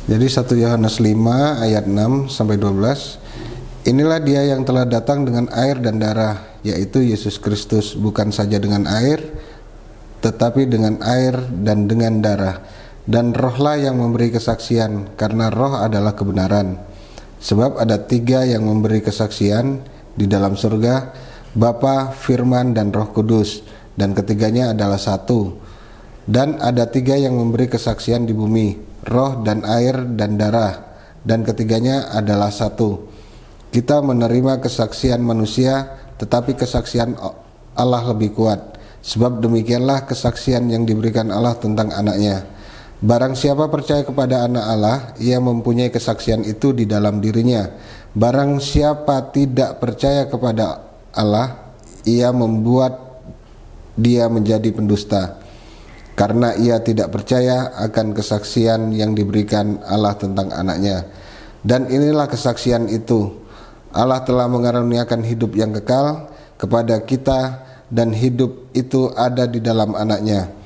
Jadi 1 Yohanes 5 ayat 6 sampai 12. Inilah dia yang telah datang dengan air dan darah, yaitu Yesus Kristus, bukan saja dengan air, tetapi dengan air dan dengan darah. Dan rohlah yang memberi kesaksian, karena roh adalah kebenaran. Sebab ada 3 yang memberi kesaksian di dalam surga, Bapa, Firman, dan Roh Kudus, dan ketiganya adalah satu. Dan ada 3 yang memberi kesaksian di bumi, roh dan air dan darah, dan ketiganya adalah satu. Kita menerima kesaksian manusia, tetapi kesaksian Allah lebih kuat. Sebab demikianlah kesaksian yang diberikan Allah tentang anaknya. Barang siapa percaya kepada anak Allah, ia mempunyai kesaksian itu di dalam dirinya. Barang siapa tidak percaya kepada Allah, ia membuat dia menjadi pendusta, karena ia tidak percaya akan kesaksian yang diberikan Allah tentang anaknya. Dan inilah kesaksian itu, Allah telah mengaruniakan hidup yang kekal kepada kita, dan hidup itu ada di dalam anaknya.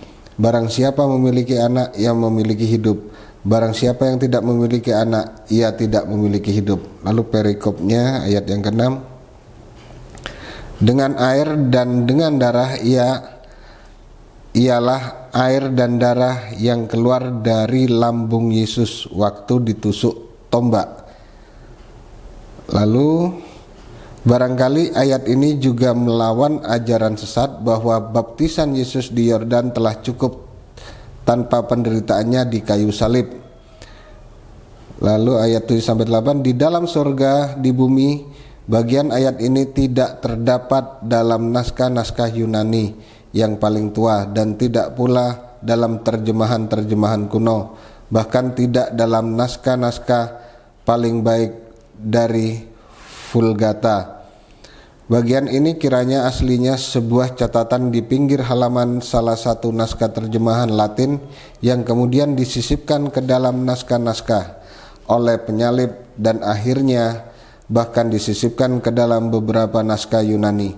Barang siapa memiliki anak, ia memiliki hidup. Barang siapa yang tidak memiliki anak, ia tidak memiliki hidup. Lalu perikopnya ayat yang ke-6. Dengan air dan dengan darah ialah air dan darah yang keluar dari lambung Yesus waktu ditusuk tombak. Lalu barangkali ayat ini juga melawan ajaran sesat bahwa baptisan Yesus di Yordan telah cukup tanpa penderitaannya di kayu salib. Lalu ayat 7-8, di dalam surga, di bumi, bagian ayat ini tidak terdapat dalam naskah-naskah Yunani yang paling tua, dan tidak pula dalam terjemahan-terjemahan kuno, bahkan tidak dalam naskah-naskah paling baik dari Vulgata. Bagian ini kiranya aslinya sebuah catatan di pinggir halaman salah satu naskah terjemahan Latin yang kemudian disisipkan ke dalam naskah-naskah oleh penyalib, dan akhirnya bahkan disisipkan ke dalam beberapa naskah Yunani.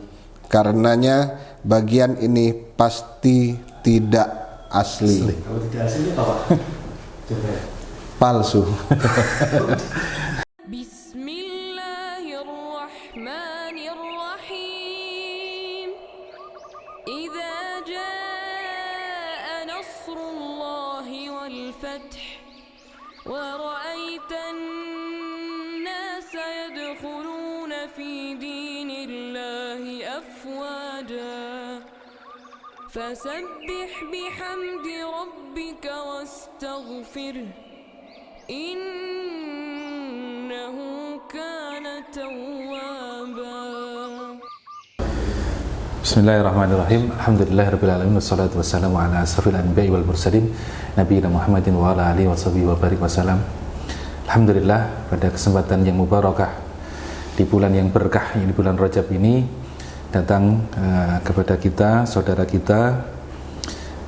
Karenanya bagian ini pasti tidak asli. Kalau tidak asli apa, Pak? Coba. Palsu. Bismillahirrahmanirrahim. Idza jaa nasrullahi wal fath wa ra'aitan nasa yadkhuluna fi dinillahi afwaja fasabbih bihamdi rabbika wastaghfirh innahu kana tawwaba. Bismillahirrahmanirrahim. Alhamdulillahirabbil alamin, wassalatu wassalamu ala asrofil anbiya'i wal mursalin nabiyina Muhammadin wa ala alihi washabihi wa barik wasallam. Alhamdulillah, pada kesempatan yang mubarakah di bulan yang berkah ini, bulan Rajab ini, datang kepada kita, saudara kita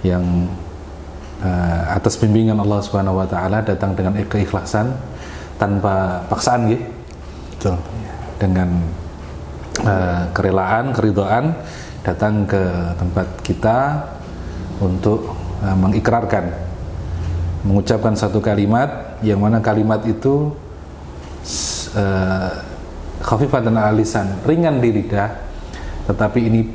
yang atas bimbingan Allah Subhanahu wa taala datang dengan keikhlasan tanpa paksaan nggih. Betul. Dengan kerelaan, keridhaan datang ke tempat kita untuk mengikrarkan, mengucapkan satu kalimat yang mana kalimat itu khafifatan ala lisan, ringan di lidah, tetapi ini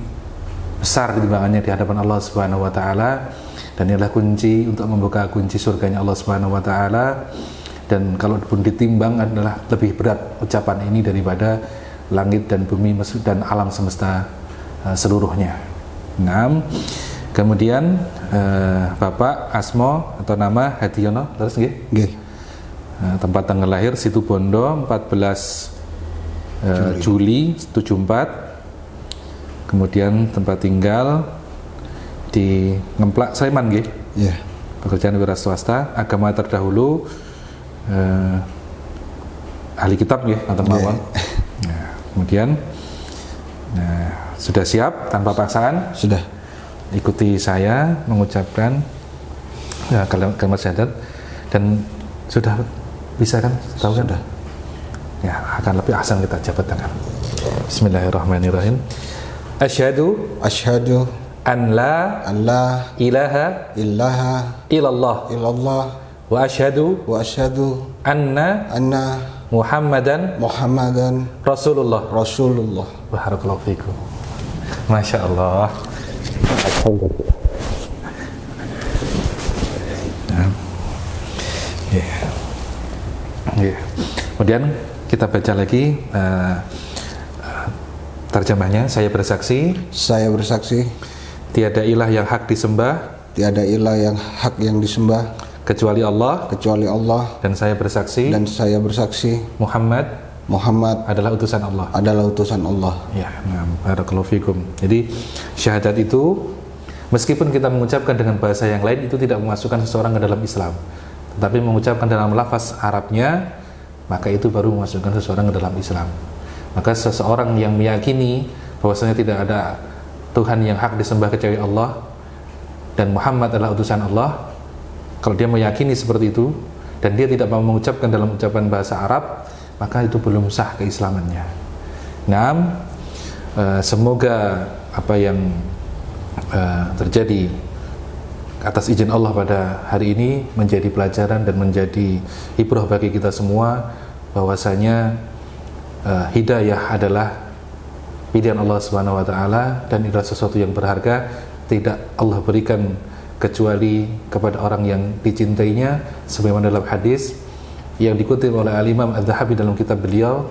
besar timbangannya di hadapan Allah Subhanahu wa taala, dan inilah kunci untuk membuka kunci surganya Allah Subhanahu wa taala. Dan kalaupun ditimbang adalah lebih berat ucapan ini daripada langit dan bumi dan alam semesta seluruhnya. Nah, kemudian Bapak Asmo atau nama Hadiono, terus nggih? Nggih. Tempat tanggal lahir Situbondo 14 Juli 74. Kemudian tempat tinggal di Ngemplak Sleman nggih? Iya. Pekerjaan wira swasta, agama terdahulu ahli kitab nggih, ngoten mawon. Nah, kemudian sudah siap tanpa paksaan? Sudah. Ikuti saya mengucapkan kalimat syahadat, dan sudah bisa kan? Tahu kan? Sudah. Ya, akan lebih ahsan kita jabat tangan. Bismillahirrahmanirrahim. Asyhadu an la ilaha ilaha illallah illallah wa asyhadu wa asyhadu anna anna Muhammadan Muhammadan Rasulullah. Rasulullah. Barakallahu fikum. Masya Allah. Kemudian kita baca lagi terjemahnya. Saya bersaksi tiada ilah yang hak disembah yang disembah kecuali Allah, dan saya bersaksi Muhammad adalah utusan Allah. Ya, barakallahu fikum. Jadi syahadat itu meskipun kita mengucapkan dengan bahasa yang lain itu tidak memasukkan seseorang ke dalam Islam. Tetapi mengucapkan dalam lafaz Arabnya, maka itu baru memasukkan seseorang ke dalam Islam. Maka seseorang yang meyakini bahwasanya tidak ada Tuhan yang hak disembah kecuali Allah dan Muhammad adalah utusan Allah, kalau dia meyakini seperti itu dan dia tidak mau mengucapkan dalam ucapan bahasa Arab, maka itu belum sah keislamannya. Semoga apa yang terjadi atas izin Allah pada hari ini menjadi pelajaran dan menjadi ibrah bagi kita semua, bahwasanya hidayah adalah pilihan Allah Subhanahu wa taala dan adalah sesuatu yang berharga, tidak Allah berikan kecuali kepada orang yang dicintainya, sebagaimana dalam hadis yang dikutip oleh Al-Imam Az-Zahabi dalam kitab beliau,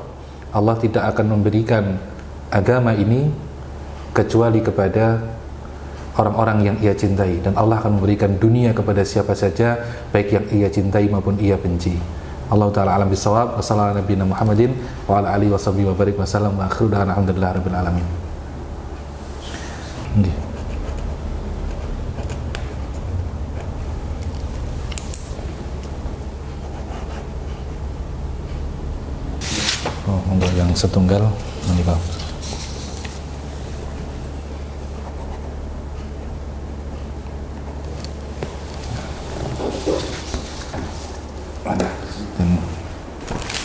Allah tidak akan memberikan agama ini kecuali kepada orang-orang yang ia cintai, dan Allah akan memberikan dunia kepada siapa saja, baik yang ia cintai maupun ia benci. Allah Ta'ala alam bisawab. Wassalamualaikum warahmatullahi Muhammadin wa ala alihi washabihi wa barik wasallam wa akhiru da'wana alhamdulillahi rabbil alamin. Untuk yang setunggal menikah.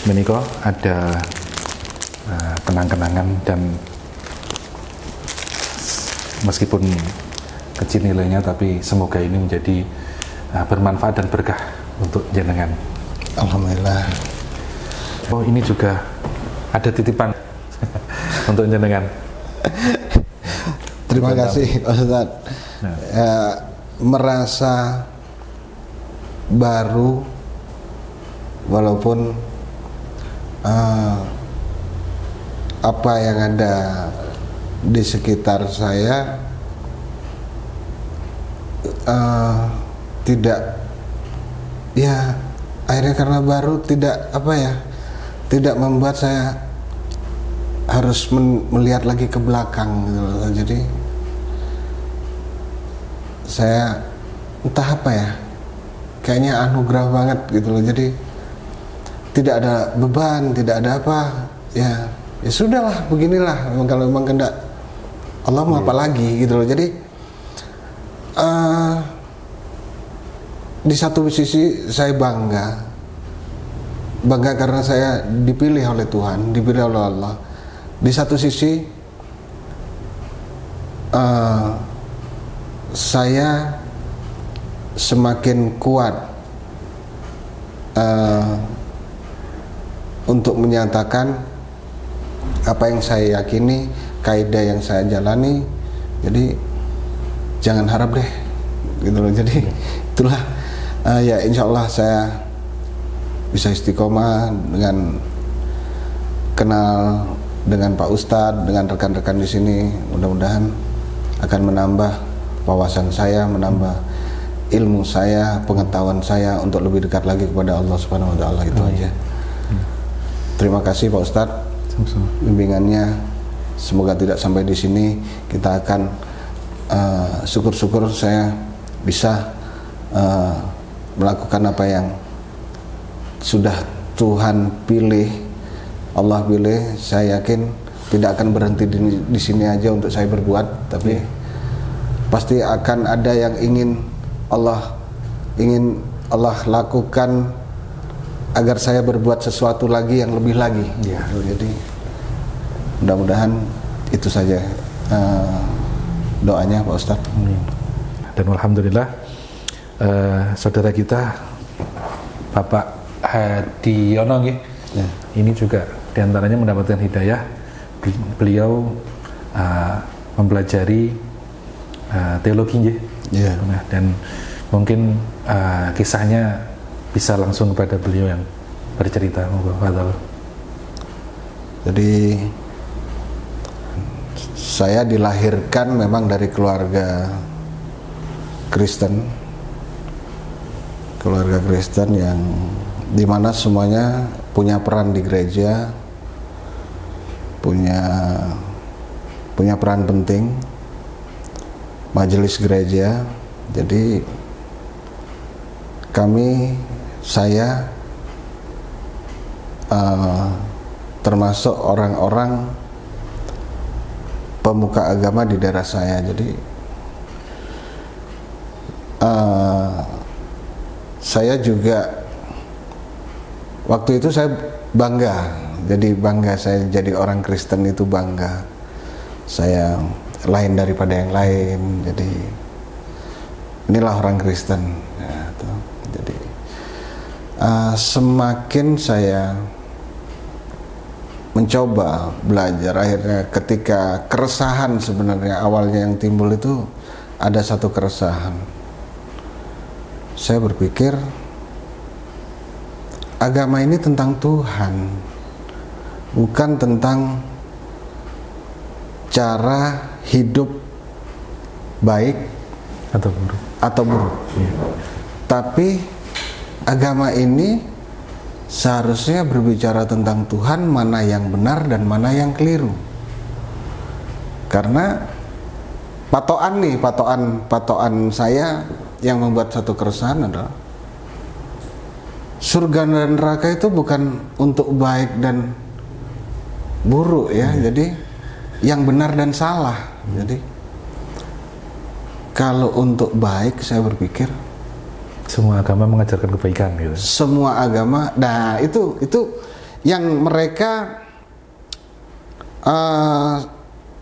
Menikah ada kenang-kenangan, dan meskipun kecil nilainya, tapi semoga ini menjadi bermanfaat dan berkah untuk jenengan. Alhamdulillah. Oh, ini juga ada titipan untuk jenengan. Terima kasih Ustaz. Merasa baru walaupun apa yang ada di sekitar saya tidak, ya akhirnya karena baru tidak membuat saya harus melihat lagi ke belakang gitu loh. Jadi saya entah apa ya, kayaknya anugerah banget gitu loh. Jadi tidak ada beban, tidak ada apa, ya sudahlah, beginilah memang, kalau memang kehendak Allah mau apa lagi gitu loh. Jadi di satu sisi saya bangga karena saya dipilih oleh Tuhan, dipilih oleh Allah. Di satu sisi saya semakin kuat untuk menyatakan apa yang saya yakini, kaidah yang saya jalani. Jadi jangan harap deh gitu loh. Jadi itulah ya insya Allah saya bisa istiqomah dengan kenal dengan Pak Ustadz, dengan rekan-rekan di sini. Mudah-mudahan akan menambah wawasan saya, menambah ilmu saya, pengetahuan saya untuk lebih dekat lagi kepada Allah Subhanahu wa taala. Itu aja. Terima kasih Pak Ustadz bimbingannya. Semoga tidak sampai di sini. Kita akan syukur-syukur saya bisa melakukan apa yang sudah Tuhan pilih, Allah pilih. Saya yakin tidak akan berhenti di sini aja untuk saya berbuat, tapi pasti akan ada yang ingin Allah lakukan agar saya berbuat sesuatu lagi yang lebih lagi. Ya. Jadi mudah-mudahan itu saja doanya Pak Ustadz. Dan alhamdulillah saudara kita Bapak Hadiono nggih. Ya. Ini juga diantaranya mendapatkan hidayah. Beliau mempelajari teologi nggih. Ya. Nah, dan mungkin kisahnya bisa langsung kepada beliau yang bercerita. Fadhal. Jadi saya dilahirkan memang dari keluarga Kristen, yang dimana semuanya punya peran di gereja, punya peran penting, majelis gereja. Jadi saya termasuk orang-orang pemuka agama di daerah saya. Jadi saya juga waktu itu saya bangga. Jadi bangga saya jadi orang Kristen itu bangga. Saya lain daripada yang lain. Jadi inilah orang Kristen. Ya, tuh. Jadi semakin saya mencoba belajar, akhirnya ketika keresahan sebenarnya awalnya yang timbul itu ada satu keresahan. Saya berpikir agama ini tentang Tuhan, bukan tentang cara hidup baik atau buruk. Ya. Tapi agama ini seharusnya berbicara tentang Tuhan, mana yang benar dan mana yang keliru. Karena patokan saya yang membuat satu keresahan adalah surga dan neraka itu bukan untuk baik dan buruk ya. Jadi yang benar dan salah. Jadi kalau untuk baik, saya berpikir semua agama mengajarkan kebaikan gitu. Semua agama, nah itu yang mereka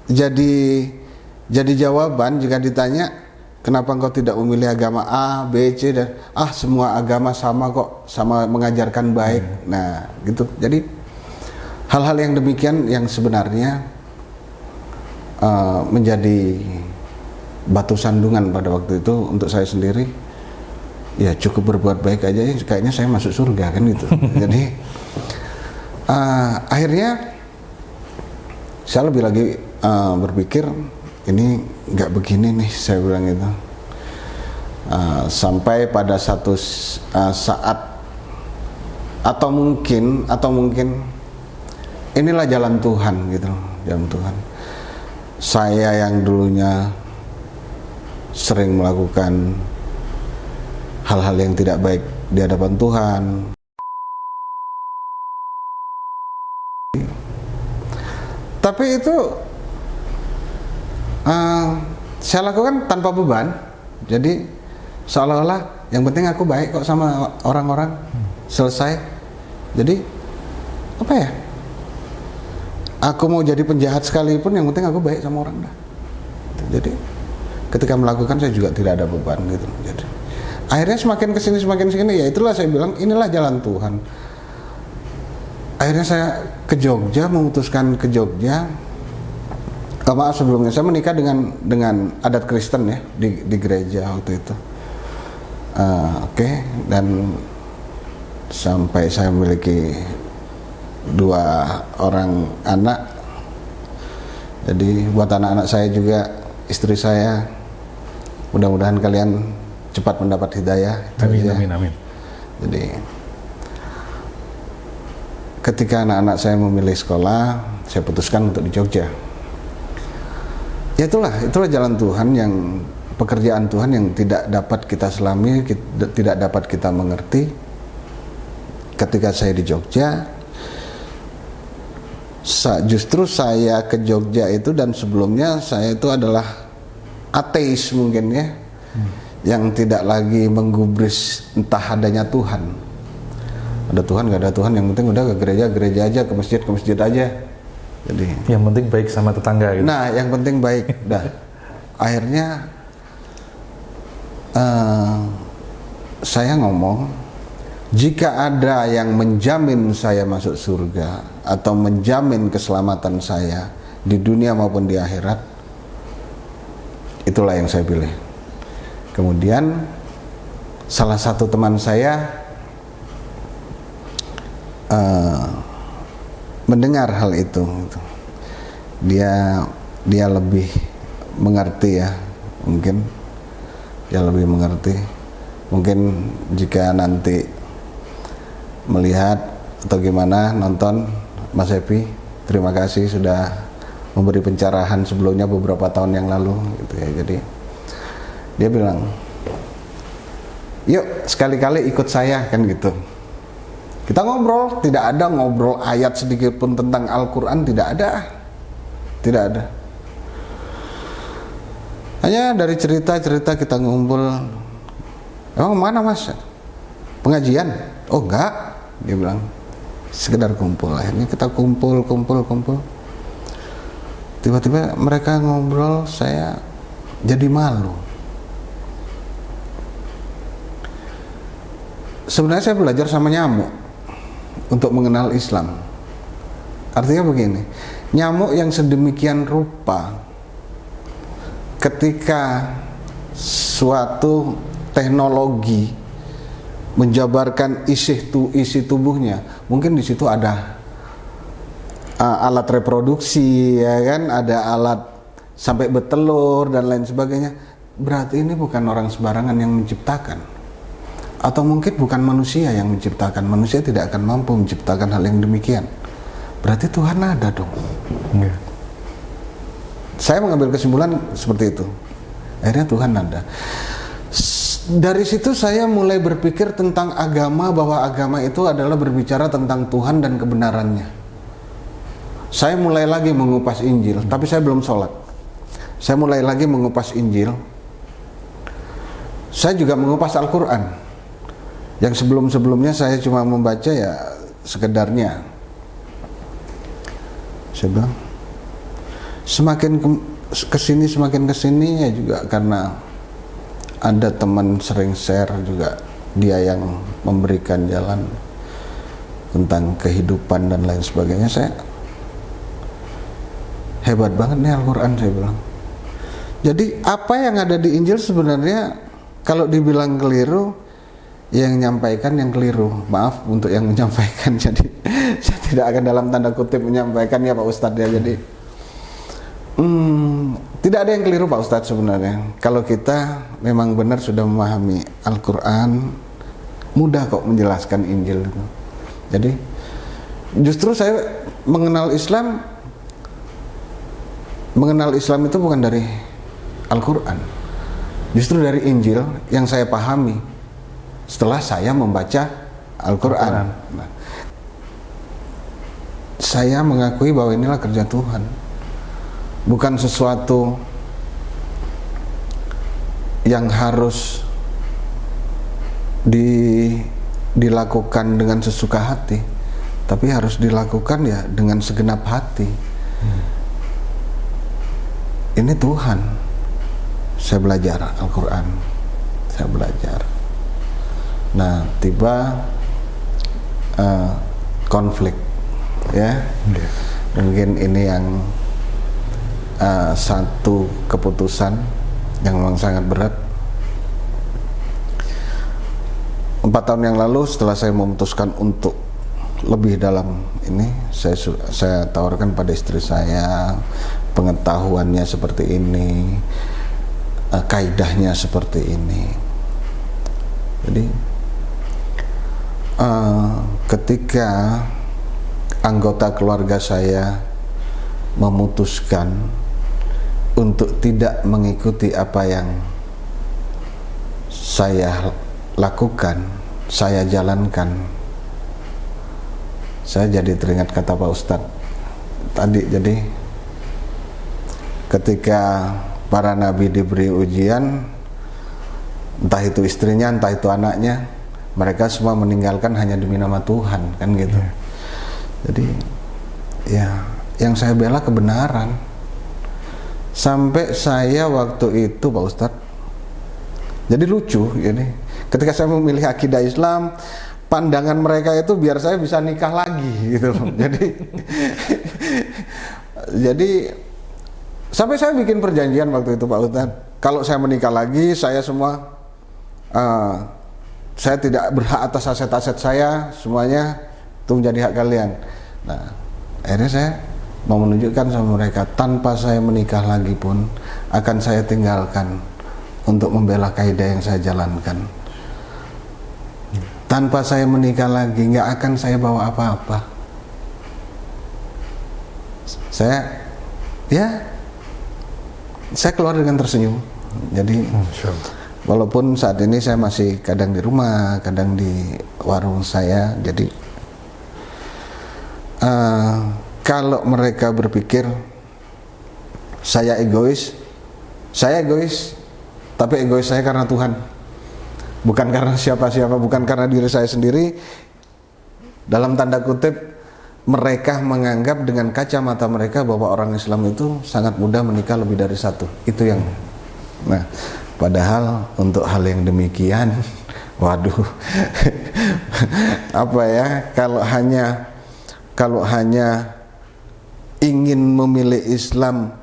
jadi jawaban jika ditanya kenapa engkau tidak memilih agama A, B, C dan semua agama sama kok, sama mengajarkan baik. Nah, gitu. Jadi hal-hal yang demikian yang sebenarnya menjadi batu sandungan pada waktu itu untuk saya sendiri. Ya cukup berbuat baik aja, kayaknya saya masuk surga kan gitu. Jadi akhirnya saya lebih lagi berpikir ini nggak begini nih, saya bilang gitu. Sampai pada satu saat atau mungkin inilah jalan Tuhan gitu, jalan Tuhan. Saya yang dulunya sering melakukan hal-hal yang tidak baik di hadapan Tuhan, tapi itu saya lakukan tanpa beban. Jadi seolah-olah yang penting aku baik kok sama orang-orang, selesai. Jadi apa ya, aku mau jadi penjahat sekalipun yang penting aku baik sama orang dah. Jadi ketika melakukan saya juga tidak ada beban gitu. Jadi akhirnya semakin kesini, ya itulah saya bilang inilah jalan Tuhan. Akhirnya saya ke Jogja, memutuskan ke Jogja. Maaf sebelumnya saya menikah dengan adat Kristen ya di gereja waktu itu. Oke. Dan sampai saya memiliki 2 orang anak. Jadi buat anak-anak saya juga, istri saya, mudah-mudahan kalian cepat mendapat hidayah. Amin. Jadi ketika anak-anak saya memilih sekolah, saya putuskan untuk di Jogja. Ya itulah jalan Tuhan, yang pekerjaan Tuhan yang tidak dapat kita selami, tidak dapat kita mengerti. Ketika saya di Jogja, justru saya ke Jogja itu, dan sebelumnya saya itu adalah ateis mungkin ya. Yang tidak lagi menggubris entah adanya Tuhan. Ada Tuhan, gak ada Tuhan, yang penting udah ke gereja aja, ke masjid aja. Jadi yang penting baik sama tetangga gitu. Nah, yang penting baik. Dah. Akhirnya saya ngomong, jika ada yang menjamin saya masuk surga atau menjamin keselamatan saya di dunia maupun di akhirat, itulah yang saya pilih. Kemudian salah satu teman saya mendengar hal itu. Dia lebih mengerti ya, mungkin dia lebih mengerti. Mungkin jika nanti melihat atau gimana nonton Mas Epi, terima kasih sudah memberi pencerahan sebelumnya beberapa tahun yang lalu gitu ya. Jadi dia bilang, yuk sekali-kali ikut saya, kan gitu. Kita ngobrol, tidak ada ngobrol ayat sedikit pun tentang Al-Quran, tidak ada. Hanya dari cerita-cerita kita ngumpul. Emang mana Mas? Pengajian? Oh enggak, dia bilang, sekedar kumpul. Akhirnya kita kumpul. Tiba-tiba mereka ngobrol, saya jadi malu. Sebenarnya saya belajar sama nyamuk untuk mengenal Islam. Artinya begini, nyamuk yang sedemikian rupa ketika suatu teknologi menjabarkan isi tubuhnya, mungkin di situ ada alat reproduksi, ya kan, ada alat sampai bertelur dan lain sebagainya. Berarti ini bukan orang sembarangan yang menciptakan, atau mungkin bukan manusia yang menciptakan. Manusia tidak akan mampu menciptakan hal yang demikian. Berarti Tuhan ada dong. Ya. Saya mengambil kesimpulan seperti itu. Akhirnya Tuhan ada. Dari situ saya mulai berpikir tentang agama, bahwa agama itu adalah berbicara tentang Tuhan dan kebenarannya. Saya mulai lagi mengupas Injil, tapi saya belum sholat. Saya mulai lagi mengupas Injil. Saya juga mengupas Al-Quran. Yang sebelum-sebelumnya saya cuma membaca ya sekedarnya. Saya bilang, semakin kesini ya juga karena ada teman sering share juga, dia yang memberikan jalan tentang kehidupan dan lain sebagainya. Saya hebat banget nih Al-Quran, saya bilang. Jadi apa yang ada di Injil sebenarnya kalau dibilang keliru, yang menyampaikan yang keliru. Maaf untuk yang menyampaikan. Jadi saya tidak akan dalam tanda kutip menyampaikan ya Pak Ustadz ya. Jadi tidak ada yang keliru Pak Ustadz sebenarnya. Kalau kita memang benar sudah memahami Al-Quran, mudah kok menjelaskan Injil itu. Jadi justru saya mengenal Islam itu bukan dari Al-Quran, justru dari Injil yang saya pahami setelah saya membaca Al-Quran. Nah, saya mengakui bahwa inilah kerja Tuhan, bukan sesuatu yang harus dilakukan dengan sesuka hati, tapi harus dilakukan ya dengan segenap hati. Ini Tuhan. Saya belajar Al-Quran, saya belajar. Nah, tiba konflik, ya. Mungkin ini yang satu keputusan yang memang sangat berat. 4 tahun yang lalu setelah saya memutuskan untuk lebih dalam ini, saya tawarkan pada istri saya, pengetahuannya seperti ini, kaidahnya seperti ini. Jadi ketika anggota keluarga saya memutuskan untuk tidak mengikuti apa yang saya lakukan, saya jalankan, saya jadi teringat kata Pak Ustadz tadi. Jadi ketika para nabi diberi ujian, entah itu istrinya, entah itu anaknya, mereka semua meninggalkan hanya demi nama Tuhan, kan gitu. Jadi ya yang saya bela kebenaran. Sampai saya waktu itu Pak Ustadz, jadi lucu ini, ketika saya memilih akidah Islam, pandangan mereka itu biar saya bisa nikah lagi gitu loh. Jadi sampai saya bikin perjanjian waktu itu Pak Ustadz, kalau saya menikah lagi saya tidak berhak atas aset-aset saya, semuanya itu menjadi hak kalian. Nah, akhirnya saya mau menunjukkan sama mereka, tanpa saya menikah lagi pun akan saya tinggalkan untuk membela kaidah yang saya jalankan. Tanpa saya menikah lagi nggak akan saya bawa apa-apa. Saya keluar dengan tersenyum. Jadi walaupun saat ini saya masih kadang di rumah, kadang di warung saya. Jadi kalau mereka berpikir saya egois, tapi egois saya karena Tuhan. Bukan karena siapa-siapa, bukan karena diri saya sendiri. Dalam tanda kutip, mereka menganggap dengan kacamata mereka bahwa orang Islam itu sangat mudah menikah lebih dari satu. Itu yang, nah, padahal untuk hal yang demikian, waduh, apa ya? Kalau hanya ingin memilih Islam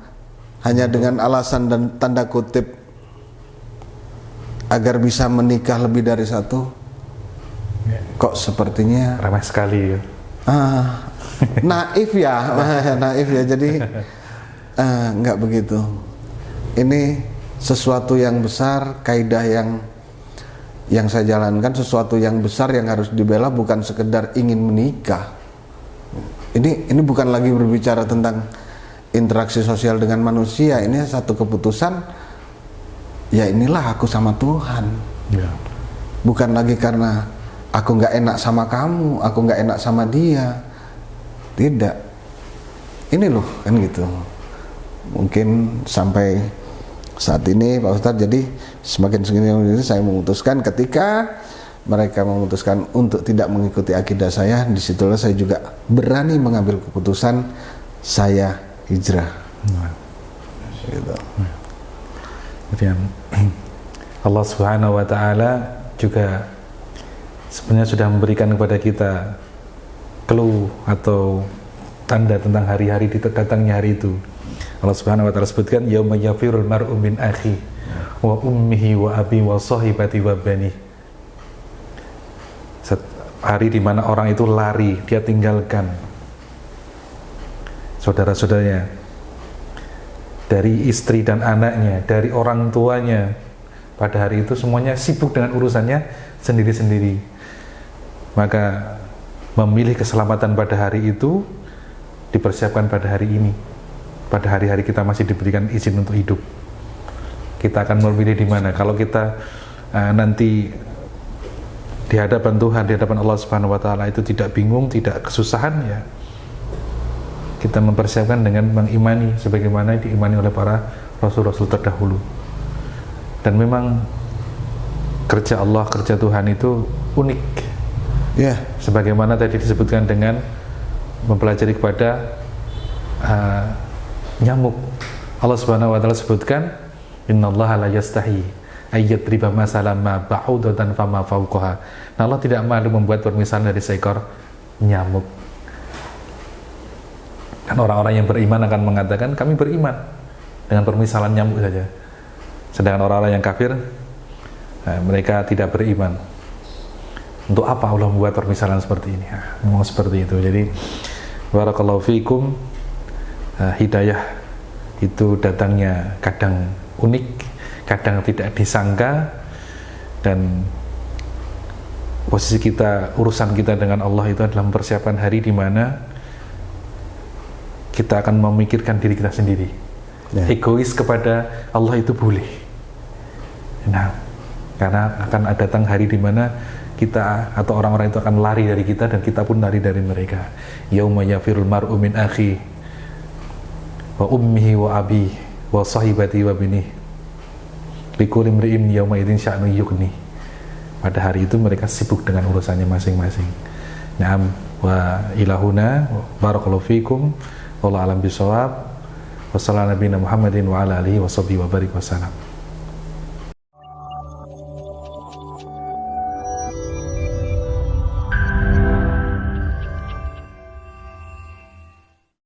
hanya dengan alasan dan tanda kutip agar bisa menikah lebih dari satu, kok sepertinya ramai sekali ya. Naif ya, naif ya. Jadi nggak begitu. Ini sesuatu yang besar, kaidah yang saya jalankan, sesuatu yang besar yang harus dibela, bukan sekedar ingin menikah. Ini bukan lagi berbicara tentang interaksi sosial dengan manusia. Ini satu keputusan. Ya inilah aku sama Tuhan. Bukan lagi karena aku nggak enak sama kamu, aku nggak enak sama dia. Tidak. Ini loh, kan gitu. Mungkin sampai saat ini Pak Ustadz, jadi semakin segini saya memutuskan, ketika mereka memutuskan untuk tidak mengikuti akidah saya, disitulah saya juga berani mengambil keputusan saya hijrah. Gitu. Kemudian Allah Subhanahu wa Ta'ala juga sebenarnya sudah memberikan kepada kita clue atau tanda tentang hari-hari datangnya hari itu. Allah Subhanahu wa Ta'ala sebutkan, yauma yafirul mar'u min akhi wa ummihi wa abi wa sahibati wa bani. Hari di mana orang itu lari, dia tinggalkan saudara-saudaranya, dari istri dan anaknya, dari orang tuanya. Pada hari itu semuanya sibuk dengan urusannya sendiri-sendiri. Maka memilih keselamatan pada hari itu dipersiapkan pada hari ini. Pada hari-hari kita masih diberikan izin untuk hidup. Kita akan memilih di mana. Kalau kita nanti di hadapan Tuhan, di hadapan Allah Subhanahu wa Ta'ala itu tidak bingung, tidak kesusahan, ya kita mempersiapkan dengan mengimani sebagaimana diimani oleh para rasul-rasul terdahulu. Dan memang kerja Allah, kerja Tuhan itu unik. Sebagaimana tadi disebutkan dengan mempelajari kepada nyamuk. Allah Subhanahu wa Ta'ala sebutkan, innallaha la yastahi ayyadriba masalan ma ba'udatan fama fawqaha. Nah, Allah tidak malu membuat permisalan dari seekor nyamuk. Dan orang-orang yang beriman akan mengatakan, kami beriman dengan permisalan nyamuk saja. Sedangkan orang-orang yang kafir, mereka tidak beriman. Untuk apa Allah membuat permisalan seperti ini? Memang seperti itu. Jadi barakallahu fikum, hidayah itu datangnya kadang unik, kadang tidak disangka, dan posisi kita, urusan kita dengan Allah itu adalah mempersiapkan hari di mana kita akan memikirkan diri kita sendiri. Egois kepada Allah itu boleh. Nah, karena akan datang hari di mana kita atau orang-orang itu akan lari dari kita, dan kita pun lari dari mereka. Yauma yafirul mar'u min akhi wa ummihi wa abi wa sahibati wa bini likulli imri'in yauma idzin sya'nu yughni. Pada hari itu mereka sibuk dengan urusannya masing-masing. Naam wa ilahuna barakallahu fikum. Wallahu a'lam bishawab. Wassalamu ala nabiyina Muhammadin wa ala alihi wa sahbihi wa barik wasallam.